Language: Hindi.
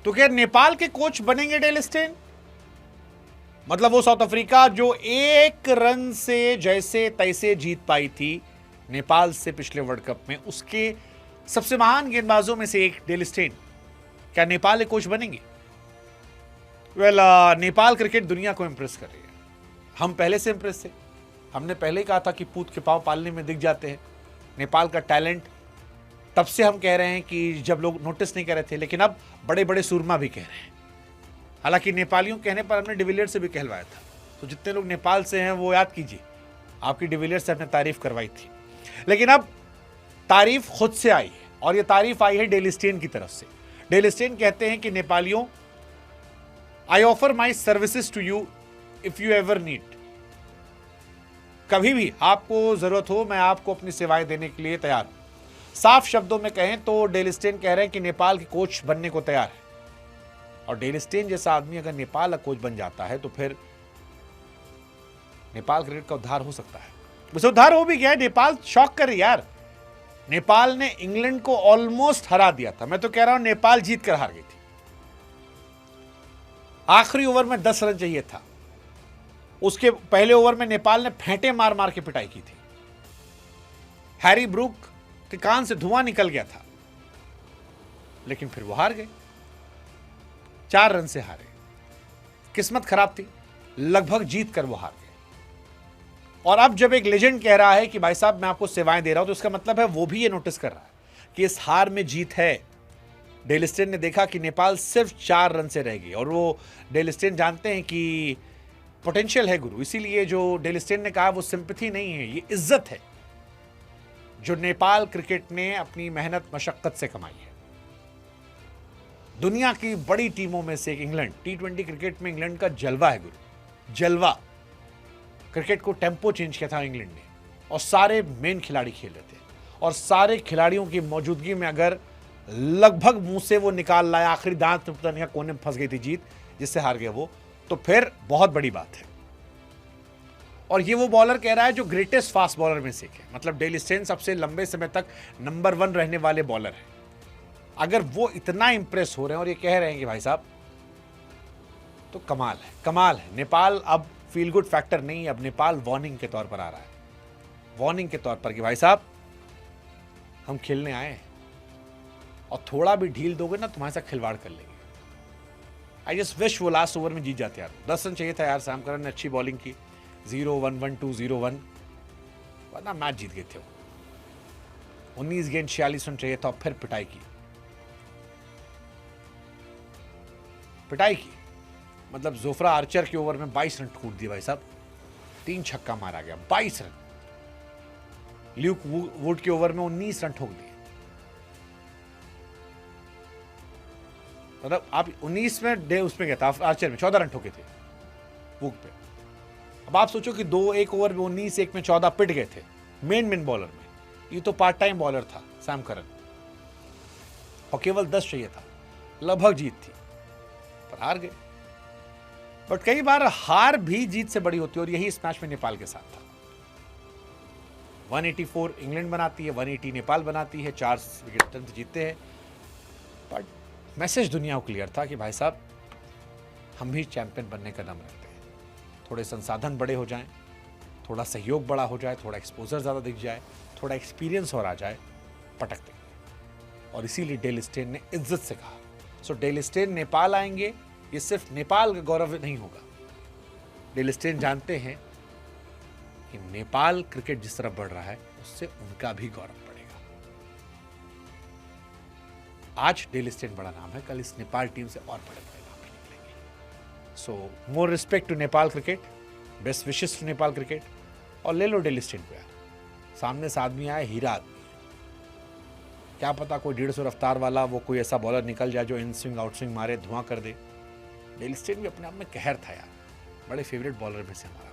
तो क्या नेपाल के कोच बनेंगे डेल स्टेन? मतलब वो साउथ अफ्रीका जो 1 रन से जैसे तैसे जीत पाई थी नेपाल से पिछले वर्ल्ड कप में, उसके सबसे महान गेंदबाजों में से एक डेल स्टेन, क्या नेपाल के कोच बनेंगे? नेपाल क्रिकेट दुनिया को इंप्रेस कर रही है। हम पहले से इंप्रेस थे। हमने पहले ही कहा था कि पूत के पांव पालने में दिख जाते हैं नेपाल का टैलेंट। तब से हम कह रहे हैं कि जब लोग नोटिस नहीं कर रहे थे, लेकिन अब बड़े बड़े सूरमा भी कह रहे हैं। हालांकि नेपालियों कहने पर हमने डिविलियर्स से भी कहलवाया था। तो जितने लोग नेपाल से हैं वो याद कीजिए, आपकी डिविलियर्स से हमने तारीफ करवाई थी। लेकिन अब तारीफ खुद से आई है, और ये तारीफ आई है डेल स्टेन की तरफ से। डेल स्टेन कहते हैं कि नेपालियों, I offer my services to you if you ever need. कभी भी आपको जरूरत हो, मैं आपको अपनी सेवाएं देने के लिए तैयार हूं। साफ शब्दों में कहें तो डेल स्टेन कह रहे हैं कि नेपाल के कोच बनने को तैयार है। और डेल स्टेन जैसा आदमी अगर नेपाल का कोच बन जाता है तो फिर नेपाल क्रिकेट का उद्धार हो सकता है। वैसे उद्धार हो भी गया है। नेपाल शॉक कर रही यार। नेपाल ने इंग्लैंड को ऑलमोस्ट हरा दिया था। मैं तो कह रहा हूं नेपाल जीत कर हार गई थी। आखिरी ओवर में 10 रन चाहिए था। उसके पहले ओवर में नेपाल ने फेंटे मार मार के पिटाई की थी। हैरी ब्रूक के कान से धुआं निकल गया था, लेकिन फिर वो हार गए। 4 रन से हारे। किस्मत खराब थी, लगभग जीत कर वो हार गए। और अब जब एक लेजेंड कह रहा है कि भाई साहब मैं आपको सेवाएं दे रहा हूं, तो इसका मतलब है वो भी ये नोटिस कर रहा है कि इस हार में जीत है। डेल स्टेन ने देखा कि नेपाल सिर्फ 4 रन से रह गई, और वो डेल स्टेन जानते हैं कि पोटेंशियल है गुरु। इसीलिए जो डेल स्टेन ने कहा वो सिंपैथी नहीं है, ये इज्जत है जो नेपाल क्रिकेट ने अपनी मेहनत मशक्कत से कमाई है। दुनिया की बड़ी टीमों में से एक इंग्लैंड, T20 क्रिकेट में इंग्लैंड का जलवा है गुरु, जलवा। क्रिकेट को टेम्पो चेंज किया था इंग्लैंड ने, और सारे मेन खिलाड़ी खेल रहे थे, और सारे खिलाड़ियों की मौजूदगी में अगर लगभग मुंह से वो निकाल लाया, आखिरी दांत में पता नहीं कोने में फंस गई थी जीत, जिससे हार गया वो, तो फिर बहुत बड़ी बात है। और ये वो बॉलर कह रहा है जो ग्रेटेस्ट फास्ट बॉलर में से एक है। मतलब डेल स्टेन सबसे लंबे समय तक नंबर 1 रहने वाले बॉलर है। अगर वो इतना इंप्रेस हो रहे हैं और ये कह रहे हैं कि भाई साहब, तो कमाल है, कमाल है। नेपाल अब फील गुड फैक्टर नहीं, अब नेपाल वार्निंग के तौर पर आ रहा है। वार्निंग के तौर पर कि भाई साहब हम खेलने आए हैं, और थोड़ा भी ढील दोगे ना तुम्हारे साथ खिलवाड़ कर लेंगे। आई जस्ट विश वो लास्ट ओवर में जीत जाते यार। 10 रन चाहिए था यार, सैम करन ने अच्छी बॉलिंग की, 0-1-1-2-0-1, वरना मैच जीत गए थे वो। 19 गेंद 46 रन चाहिए था, और फिर पिटाई की। मतलब जोफ्रा आर्चर के ओवर में 22 रन ठूक दिए भाई साहब, 3 छक्का मारा गया, 22 रन। ल्यूक वुड के ओवर में 19 रन ठोक दिए। मतलब आप 19 में उसमें गया था, आर्चर में 14 रन ठोके थे वुड पे। अब आप सोचो कि 1 ओवर में 19, 1 में 14 पिट गए थे मेन बॉलर में। ये तो पार्ट टाइम बॉलर था सैम करन, और केवल 10 चाहिए था, लगभग जीत थी, पर हार गए। बट कई बार हार भी जीत से बड़ी होती है, और यही इस मैच में नेपाल के साथ था। 184 इंग्लैंड बनाती है, 180 नेपाल बनाती है, 4 विकेट जीतते हैं। बट मैसेज दुनिया को क्लियर था कि भाई साहब हम भी चैंपियन बनने का दम रखते हैं। थोड़े संसाधन बड़े हो जाएं, थोड़ा सहयोग बड़ा हो जाए, थोड़ा एक्सपोजर ज़्यादा दिख जाए, थोड़ा एक्सपीरियंस और आ जाए, पटक देंगे। और इसीलिए डेल स्टेन ने इज्जत से कहा। सो डेल स्टेन नेपाल आएंगे, ये सिर्फ नेपाल का गौरव नहीं होगा। डेल स्टेन जानते हैं कि नेपाल क्रिकेट जिस तरफ बढ़ रहा है, उससे उनका भी गौरव बढ़ेगा। आज डेल स्टेन बड़ा नाम है, कल इस नेपाल टीम से और बड़े बड़े नाम भी निकलेंगे। So more respect to Nepal cricket, best wishes to Nepal cricket. और ले लो डेल स्टेन को यार, सामने से आदमी आए, हीरा आदमी। क्या पता कोई 150 रफ्तार वाला वो कोई ऐसा बॉलर निकल जाए जो इन स्विंग आउट स्विंग मारे, धुआं कर दे। डेल स्टेन भी अपने आप में कहर था यार, बड़े फेवरेट बॉलर में से हमारा।